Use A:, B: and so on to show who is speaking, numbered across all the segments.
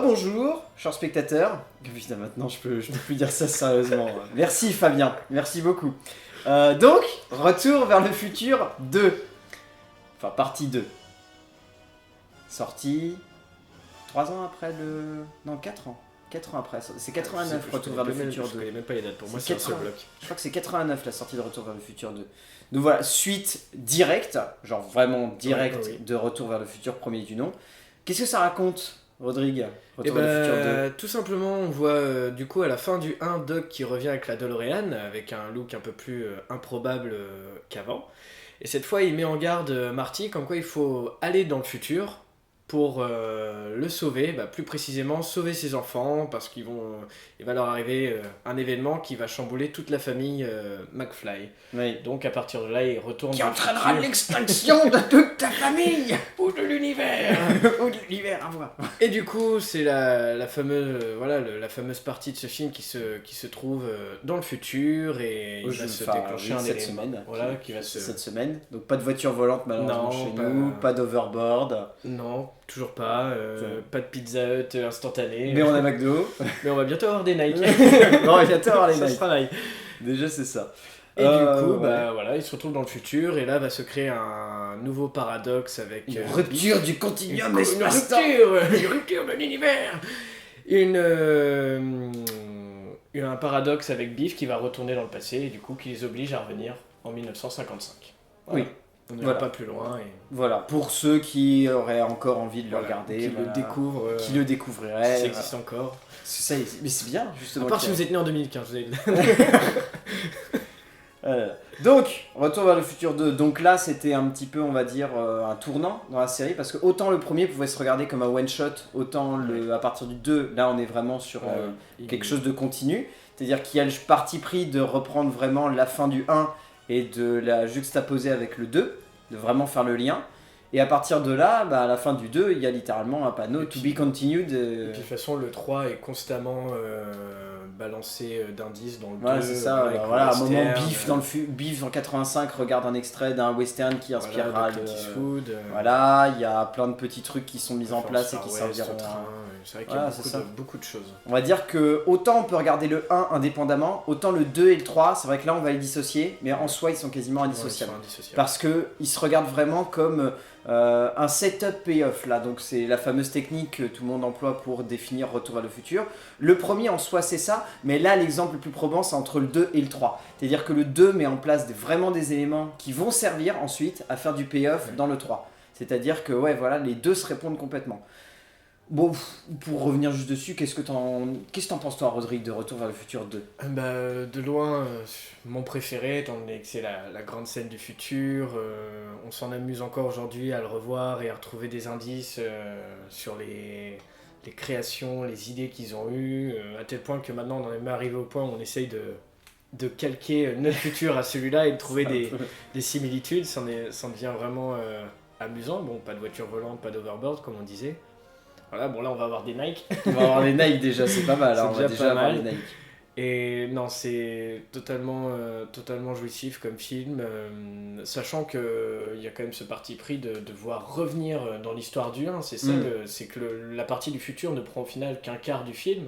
A: Rebonjour, chers spectateurs. Putain, maintenant je peux plus dire ça sérieusement. Merci Fabien, merci beaucoup. Donc, Retour vers le futur 2. Enfin, partie 2. Sortie 3 ans après le... Non, 4 ans. 4 ans après. C'est 89, Retour vers le futur 2.
B: Je connais même pas les dates, pour moi c'est un seul bloc.
A: Je crois que c'est 89 la sortie de Retour vers le futur 2. Donc voilà, suite directe, genre vraiment directe de Retour vers le futur, premier du nom. Qu'est-ce que ça raconte, Rodrigue, Retour vers le futur 2?
B: Tout simplement, on voit du coup à la fin du 1 Doc qui revient avec la DeLorean, avec un look un peu plus improbable qu'avant. Et cette fois, il met en garde Marty, comme quoi il faut aller dans le futur pour le sauver, plus précisément sauver ses enfants, parce il va leur arriver un événement qui va chambouler toute la famille McFly.
A: Oui.
B: Donc à partir de là, il retourne
A: Qui
B: dans le
A: entraînera
B: futur.
A: l'extinction de toute ta famille
B: Ou de l'univers.
A: ou de l'univers, à voir.
B: Et du coup, c'est la fameuse partie de ce film qui se trouve dans le futur et il va se déclencher un
A: cette
B: élément.
A: semaine.
B: Voilà, qui va se...
A: Cette semaine. Donc pas de voiture volante malheureusement
B: Non,
A: chez
B: pas-
A: nous, pas d'overboard.
B: Non, toujours pas. Pas de Pizza Hut instantané.
A: Mais on a McDo.
B: Mais on va bientôt avoir des Nike.
A: Non, on va bientôt avoir les
B: Ça se
A: Nike.
B: travaille.
A: Déjà c'est ça.
B: Et du coup,
A: ouais.
B: voilà, il se retrouve dans le futur et là va se créer un nouveau paradoxe avec
A: Une rupture du continuum
B: une
A: espace-temps.
B: une rupture de l'univers. Un paradoxe avec Biff qui va retourner dans le passé et du coup qui les oblige à revenir en 1955. Voilà.
A: Oui.
B: On n'ira
A: Voilà.
B: pas plus loin. Et...
A: Voilà, pour ceux qui auraient encore envie de le regarder,
B: qui
A: voilà,
B: le découvrent.
A: qui le découvriraient.
B: Si ça existe encore.
A: Ça, mais c'est bien justement.
B: À part si vous êtes né en 2015.
A: Donc, Retour vers le futur 2. Donc là, c'était un petit peu, on va dire, un tournant dans la série. Parce que autant le premier pouvait se regarder comme un one-shot, autant à partir du 2, là, on est vraiment sur quelque chose de continu. C'est-à-dire qu'il y a le parti pris de reprendre vraiment la fin du 1 et de la juxtaposer avec le 2, de vraiment faire le lien. Et à partir de là, à la fin du 2, il y a littéralement un panneau To be continued.
B: Et puis de toute façon, le 3 est constamment balancé d'indices dans le 2.
A: Voilà, c'est ça.
B: avec
A: Voilà,
B: le
A: à un moment,
B: western,
A: Biff en 85 regarde un extrait d'un western qui inspirera
B: voilà, de Clint Eastwood,
A: Voilà, il y a plein de petits trucs qui sont mis en place et qui
B: Far
A: serviront.
B: West, train, c'est vrai qu'il
A: Voilà,
B: y
A: c'est
B: a beaucoup de choses.
A: On va dire que autant on peut regarder le 1 indépendamment, autant le 2 et le 3, c'est vrai que là on va les dissocier, mais en soi ils sont quasiment indissociables. Parce qu'ils se regardent vraiment comme un setup payoff là, donc c'est la fameuse technique que tout le monde emploie pour définir Retour vers le futur. Le premier en soi c'est ça, mais là l'exemple le plus probant c'est entre le 2 et le 3. C'est-à-dire que le 2 met en place vraiment des éléments qui vont servir ensuite à faire du payoff dans le 3. C'est-à-dire que voilà, les deux se répondent complètement. Bon, pour revenir juste dessus, qu'est-ce que t'en penses toi, Rodrigue, de Retour vers le futur 2?
B: De loin, mon préféré, étant donné que c'est la grande scène du futur, on s'en amuse encore aujourd'hui à le revoir et à retrouver des indices sur les créations, les idées qu'ils ont eues, à tel point que maintenant on en est même arrivé au point où on essaye de calquer notre futur à celui-là et de trouver des similitudes, ça devient vraiment amusant. Bon, pas de voiture volante, pas d'overboard comme on disait. Voilà, bon là on va avoir des Nike.
A: On va avoir des Nike déjà, c'est pas mal.
B: C'est
A: On va déjà avoir
B: mal.
A: des Nike.
B: Et non, c'est totalement jouissif comme film, sachant qu'il y a quand même ce parti pris de devoir revenir dans l'histoire du 1. C'est ça, c'est que la partie du futur ne prend au final qu'un quart du film.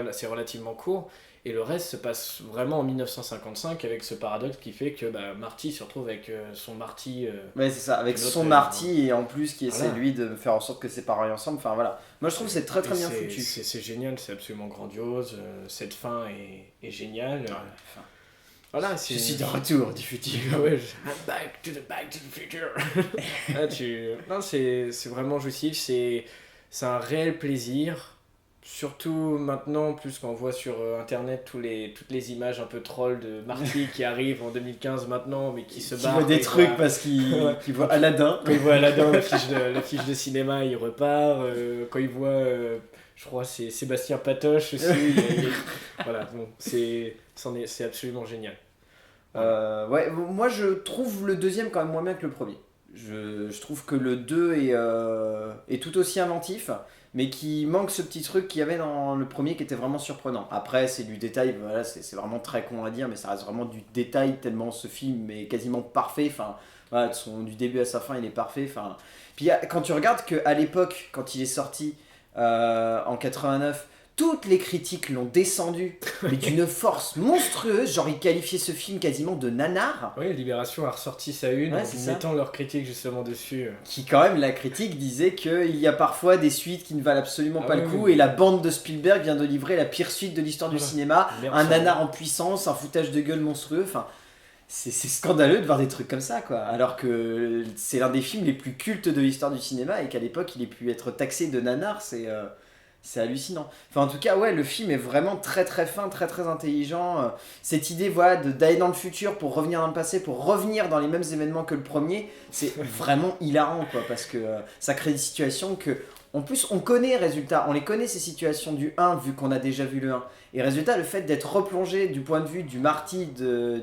B: C'est relativement court. Et le reste se passe vraiment en 1955 avec ce paradoxe qui fait que Marty se retrouve avec son Marty.
A: Ouais, c'est ça, avec son Marty et en plus qui essaie lui de faire en sorte que ses parents aient ensemble. Enfin voilà. Moi je trouve que c'est très très bien foutu.
B: C'est génial, c'est absolument grandiose. Cette fin est géniale. Voilà,
A: je suis de retour du futur.
B: I'm back to the future. Non, c'est vraiment jouissif, c'est un réel plaisir. Surtout maintenant, plus quand on voit sur internet toutes les images un peu trolls de Marty qui arrivent en 2015 maintenant, mais qui se barrent.
A: Qui voit des trucs parce qu'il voit Aladdin.
B: Quand il voit Aladdin, la fiche de cinéma, il repart. Quand il voit, je crois, c'est Sébastien Patoche aussi. Voilà, bon, c'est absolument génial.
A: Ouais, moi je trouve le deuxième quand même moins bien que le premier. Je trouve que le 2 est tout aussi inventif, mais qui manque ce petit truc qu'il y avait dans le premier qui était vraiment surprenant. Après, c'est du détail, voilà, c'est vraiment très con à dire, mais ça reste vraiment du détail tellement ce film est quasiment parfait. Enfin, voilà, du début à sa fin, il est parfait. Enfin, puis quand tu regardes qu'à l'époque, quand il est sorti, en 89. Toutes les critiques l'ont descendu, mais d'une force monstrueuse. Genre, ils qualifiaient ce film quasiment de nanar.
B: Oui, Libération a ressorti sa une en mettant leurs critiques justement dessus.
A: Qui, quand même, la critique disait qu'il y a parfois des suites qui ne valent absolument pas le coup. Et la bande de Spielberg vient de livrer la pire suite de l'histoire du cinéma. Un nanar en puissance, un foutage de gueule monstrueux. Enfin, c'est scandaleux de voir des trucs comme ça, quoi. Alors que c'est l'un des films les plus cultes de l'histoire du cinéma et qu'à l'époque, il ait pu être taxé de nanar, c'est hallucinant. Enfin, en tout cas, ouais, le film est vraiment très très fin, très très intelligent. Cette idée, voilà, d'aller dans le futur pour revenir dans le passé, pour revenir dans les mêmes événements que le premier, c'est vraiment hilarant, quoi, parce que ça crée des situations que... En plus, on connaît, résultat, on les connaît ces situations du 1, vu qu'on a déjà vu le 1. Et résultat, le fait d'être replongé du point de vue du Marty, de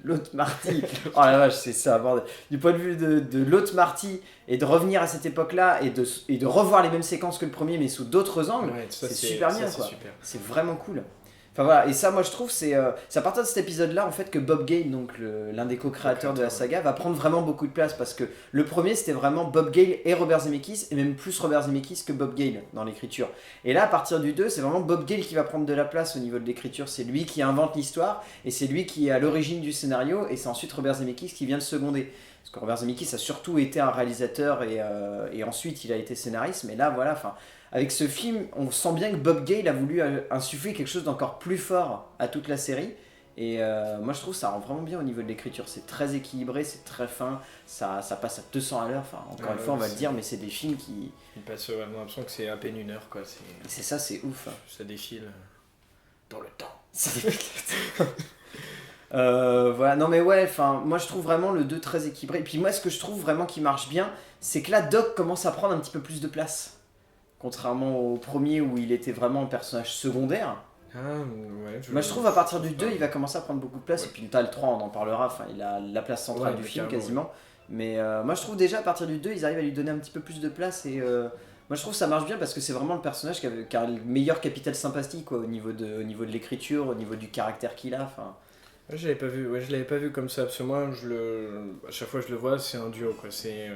A: l'autre Marty, oh la vache, c'est ça, bordel. Du point de vue de l'autre Marty, et de revenir à cette époque-là, et de revoir les mêmes séquences que le premier, mais sous d'autres angles, c'est super bien, quoi. C'est vraiment cool. Enfin voilà, et ça, moi je trouve, c'est à partir de cet épisode-là en fait que Bob Gale, donc l'un des co-créateurs de la saga, va prendre vraiment beaucoup de place parce que le premier c'était vraiment Bob Gale et Robert Zemeckis, et même plus Robert Zemeckis que Bob Gale dans l'écriture. Et là, à partir du 2, c'est vraiment Bob Gale qui va prendre de la place au niveau de l'écriture, c'est lui qui invente l'histoire, et c'est lui qui est à l'origine du scénario, et c'est ensuite Robert Zemeckis qui vient le seconder. Parce que Robert Zemeckis a surtout été un réalisateur et ensuite il a été scénariste, mais là voilà, enfin... Avec ce film, on sent bien que Bob Gale a voulu insuffler quelque chose d'encore plus fort à toute la série. Et moi je trouve que ça rend vraiment bien au niveau de l'écriture. C'est très équilibré, c'est très fin, ça passe à 200 à l'heure. Enfin, encore une fois, on va le dire, mais c'est des films qui...
B: Il passe, on a l'impression que c'est à peine 1 heure, quoi.
A: C'est ça, c'est ouf.
B: Ça défile dans le temps.
A: Voilà, non mais ouais, enfin, moi je trouve vraiment le 2 très équilibré. Et puis moi, ce que je trouve vraiment qui marche bien, c'est que là, Doc commence à prendre un petit peu plus de place. Contrairement au premier où il était vraiment un personnage secondaire. Moi je trouve à partir du 2 il va commencer à prendre beaucoup de place. Ouais. Et puis t'as le 3, on en parlera, enfin, il a la place centrale du film quasiment. Ouais. Mais moi je trouve déjà à partir du 2 ils arrivent à lui donner un petit peu plus de place. Et moi je trouve que ça marche bien parce que c'est vraiment le personnage qui a le meilleur capital sympathie, quoi, au niveau de l'écriture, au niveau du caractère qu'il a. Enfin...
B: Je l'avais pas vu comme ça, parce que moi, à chaque fois que je le vois, c'est un duo, quoi. C'est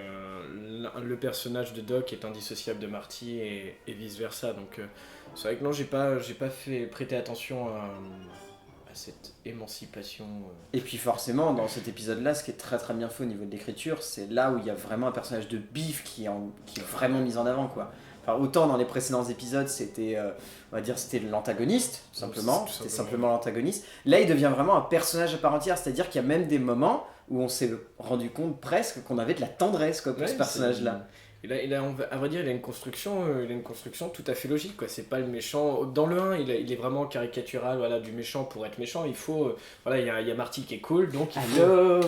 B: le personnage de Doc est indissociable de Marty et vice versa. Donc c'est vrai que non, j'ai pas prêté attention à cette émancipation.
A: Et puis forcément, dans cet épisode-là, ce qui est très très bien fait au niveau de l'écriture, c'est là où il y a vraiment un personnage de Biff qui est vraiment mis en avant, quoi. Enfin, autant dans les précédents épisodes, c'était, on va dire, c'était l'antagoniste, tout simplement. C'était simplement l'antagoniste. Là, il devient vraiment un personnage à part entière, c'est-à-dire qu'il y a même des moments où on s'est rendu compte presque qu'on avait de la tendresse, quoi, pour ce personnage-là.
B: À vrai dire, il a une construction tout à fait logique, quoi. C'est pas le méchant. Dans le 1, il est vraiment caricatural, voilà, du méchant pour être méchant. Il faut, voilà, il y a Marty qui est cool, donc
A: alors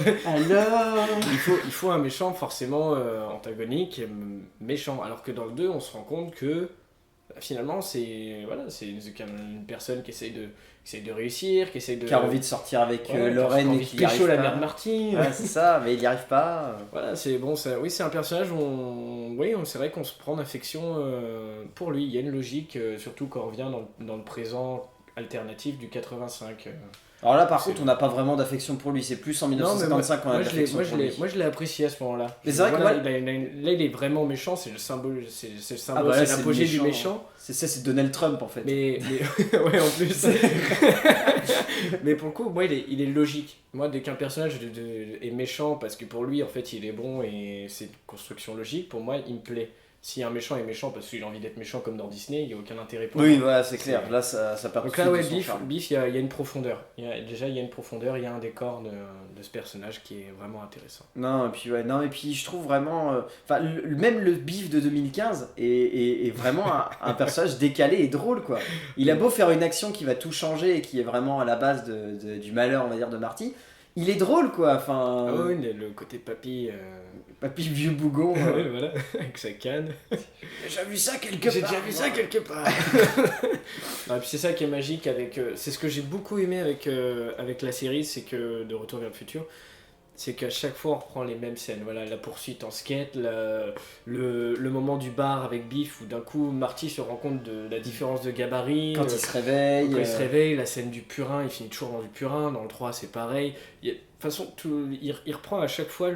B: il faut un méchant forcément antagonique, méchant. Alors que dans le 2, on se rend compte que finalement, c'est une personne qui essaye de réussir, qui
A: a envie de sortir avec Lorraine et qui y arrive pas.
B: La mère de Marty.
A: Ouais, c'est ça, mais il n'y arrive pas.
B: Voilà, c'est bon, c'est un personnage où c'est vrai qu'on se prend d'affection pour lui. Il y a une logique, surtout quand on revient dans le présent alternatif du 85.
A: Alors là, par contre, on n'a pas vraiment d'affection pour lui. C'est plus en 1955 qu'on a d'affection pour lui.
B: Moi, je l'ai apprécié à ce moment-là.
A: Mais c'est vrai que
B: là, il est vraiment méchant. C'est le symbole, c'est l'apogée du méchant.
A: C'est Donald Trump en fait.
B: Mais ouais, en plus. Mais pour le coup, moi, il est logique. Moi, dès qu'un personnage est méchant, parce que pour lui, en fait, il est bon et c'est une construction logique, pour moi, il me plaît. Si un méchant est méchant parce qu'il a envie d'être méchant comme dans Disney, il n'y a aucun intérêt pour
A: lui. Oui, voilà, c'est clair. Là, ça part.
B: Donc là, ouais, Biff, il y a une profondeur. Il y a une profondeur, il y a un décor de ce personnage qui est vraiment intéressant.
A: Non, et puis je trouve vraiment... même le Biff de 2015 est vraiment un personnage décalé et drôle, quoi. Il a beau faire une action qui va tout changer et qui est vraiment à la base du malheur, on va dire, de Marty. Il est drôle, quoi. Enfin...
B: Oh, oui, le côté papy...
A: Papy vieux bougon.
B: Voilà, avec sa canne.
A: J'ai déjà vu ça quelque part.
B: Non, et puis c'est ça qui est magique avec... c'est ce que j'ai beaucoup aimé avec la série, c'est que de Retour vers le futur, c'est qu'à chaque fois on reprend les mêmes scènes. Voilà, la poursuite en skate, le moment du bar avec Biff où d'un coup Marty se rend compte de la différence de gabarit.
A: Quand il se réveille.
B: Quand il se réveille, la scène du purin, il finit toujours dans du purin. Dans le 3, c'est pareil. De toute façon, il reprend à chaque fois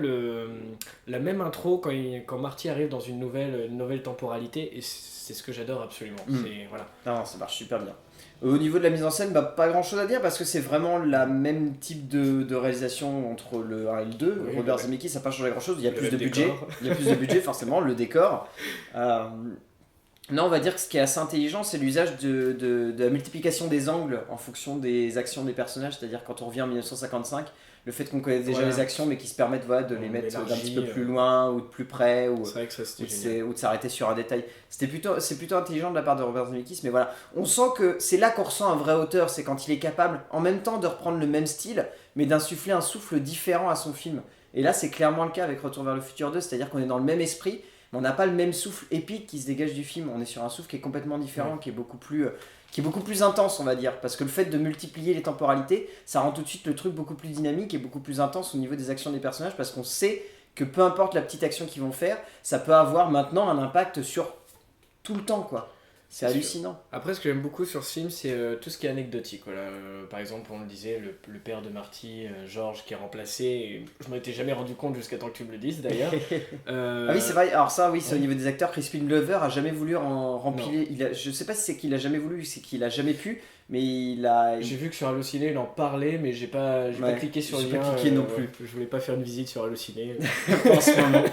B: la même intro quand Marty arrive dans une nouvelle temporalité. Et c'est ce que j'adore absolument. Voilà.
A: Non, ça marche super bien. Au niveau de la mise en scène, pas grand chose à dire parce que c'est vraiment la même type de réalisation entre le 1 et le 2.
B: Oui,
A: Robert Zemeckis, ça n'a pas changé grand chose. Il y a plus de budget.
B: décor.
A: Il y a plus de budget, forcément, le décor. Non, on va dire que ce qui est assez intelligent, c'est l'usage de la multiplication des angles en fonction des actions des personnages. C'est-à-dire quand on revient en 1955, le fait qu'on connaisse déjà les actions mais qui se permettent de les mettre d'un petit peu plus loin ou de plus près ou,
B: c'est vrai que ça, c'était génial.
A: ou de s'arrêter sur un détail. C'est plutôt intelligent de la part de Robert Zemeckis, mais voilà. On sent que c'est là qu'on ressent un vrai auteur, c'est quand il est capable en même temps de reprendre le même style mais d'insuffler un souffle différent à son film. Et là, c'est clairement le cas avec Retour vers le futur 2, c'est-à-dire qu'on est dans le même esprit, mais on n'a pas le même souffle épique qui se dégage du film. On est sur un souffle qui est complètement différent, qui est beaucoup plus intense, on va dire, parce que le fait de multiplier les temporalités, ça rend tout de suite le truc beaucoup plus dynamique et beaucoup plus intense au niveau des actions des personnages, parce qu'on sait que peu importe la petite action qu'ils vont faire, ça peut avoir maintenant un impact sur tout le temps, quoi. C'est hallucinant.
B: Après, ce que j'aime beaucoup sur ce film, c'est tout ce qui est anecdotique. Voilà. Par exemple, on le disait, le père de Marty, George, qui est remplacé. Et je m'en étais jamais rendu compte jusqu'à temps que tu me le dises, d'ailleurs.
A: Ah oui, c'est vrai. Alors ça, oui, c'est au niveau des acteurs. Crispin Glover a jamais voulu en remplir. Je sais pas si c'est qu'il a jamais voulu, c'est qu'il a jamais pu. Mais
B: J'ai vu que sur Allociné, il en parlait, mais j'ai pas cliqué sur le lien.
A: J'ai pas cliqué non plus.
B: Je voulais pas faire une visite sur Allociné.
A: En ce moment.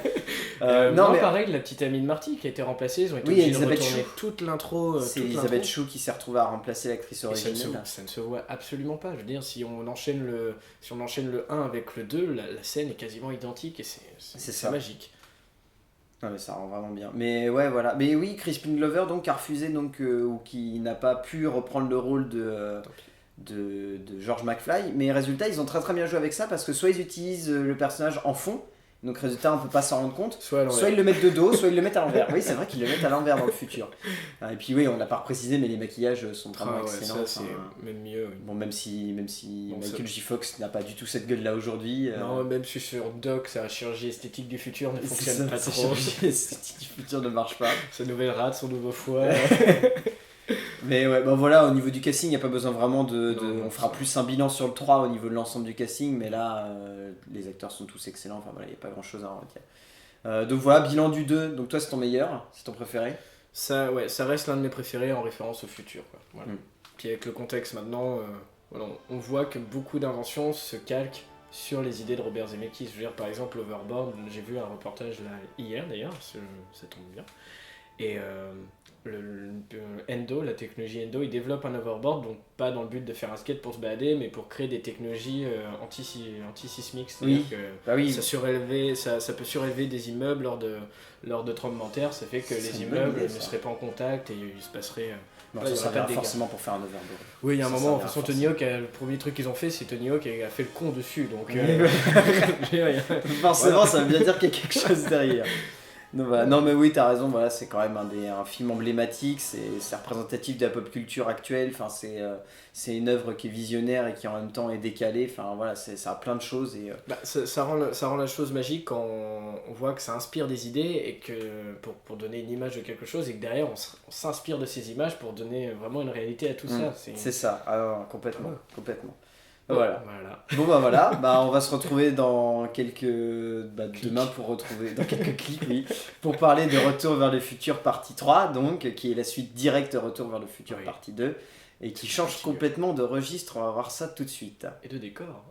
B: Non, mais pareil, la petite amie de Marty qui a été remplacée, ils ont été obligés de retourner toute l'intro.
A: C'est Elisabeth Chou qui s'est retrouvée à remplacer l'actrice originale.
B: Ça ne se voit absolument pas. Je veux dire, si on enchaîne le 1 avec le 2, la scène est quasiment identique et c'est magique.
A: Non mais ça rend vraiment bien. Mais ouais, voilà. Mais oui, Crispin Glover donc a refusé ou qui n'a pas pu reprendre le rôle de George McFly. Mais résultat, ils ont très très bien joué avec ça parce que soit ils utilisent le personnage en fond, donc résultat on peut pas s'en rendre compte, soit ils le mettent de dos, soit ils le mettent à l'envers. Oui, c'est vrai qu'ils le mettent à l'envers dans le futur. Et puis oui, on l'a pas précisé, mais les maquillages sont vraiment excellents.
B: Ça, c'est même mieux. Oui.
A: Bon, même si Michael J. Fox n'a pas du tout cette gueule là aujourd'hui.
B: Non, même si sur Doc, sa chirurgie esthétique du futur ne fonctionne pas trop. Sa
A: chirurgie esthétique du futur ne marche pas.
B: Sa nouvelle rate, son nouveau foie.
A: Mais ouais, voilà, au niveau du casting, il n'y a pas besoin vraiment on fera plus un bilan sur le 3 au niveau de l'ensemble du casting, mais là, les acteurs sont tous excellents, enfin voilà, il n'y a pas grand chose à en redire. Donc voilà, bilan du 2, donc toi c'est ton meilleur, c'est ton préféré?
B: Ça reste l'un de mes préférés en référence au futur. Quoi. Voilà. Puis avec le contexte maintenant, on voit que beaucoup d'inventions se calquent sur les idées de Robert Zemeckis. Je veux dire, par exemple, Overboard, j'ai vu un reportage là hier d'ailleurs, ça tombe bien. Et Endo, la technologie Endo, il développe un overboard, donc pas dans le but de faire un skate pour se balader, mais pour créer des technologies anti-sismiques. C'est-à-dire que ça peut surélever des immeubles lors de tremblements de terre, ça fait que les immeubles ne seraient pas en contact et il se passerait...
A: ça sert forcément pour faire un overboard.
B: Oui, il y a un moment, de toute façon, Tony Hawk, le premier truc qu'ils ont fait, c'est Tony Hawk a fait le con dessus, donc...
A: forcément, ça veut bien dire qu'il y a quelque chose derrière. Non mais oui, t'as raison, voilà, c'est quand même un film emblématique, c'est représentatif de la pop culture actuelle, enfin, c'est une œuvre qui est visionnaire et qui en même temps est décalée, enfin voilà, ça a plein de choses. Et,
B: ça rend la chose magique quand on voit que ça inspire des idées et que pour donner une image de quelque chose et que derrière on s'inspire de ces images pour donner vraiment une réalité à tout ça.
A: C'est ça, complètement. Voilà. Bon voilà, on va se retrouver dans demain pour retrouver dans quelques clips, oui, pour parler de Retour vers le futur partie 3, donc qui est la suite directe de Retour vers le futur partie 2 et qui change complètement de registre. On va voir ça tout de suite.
B: Et de décor.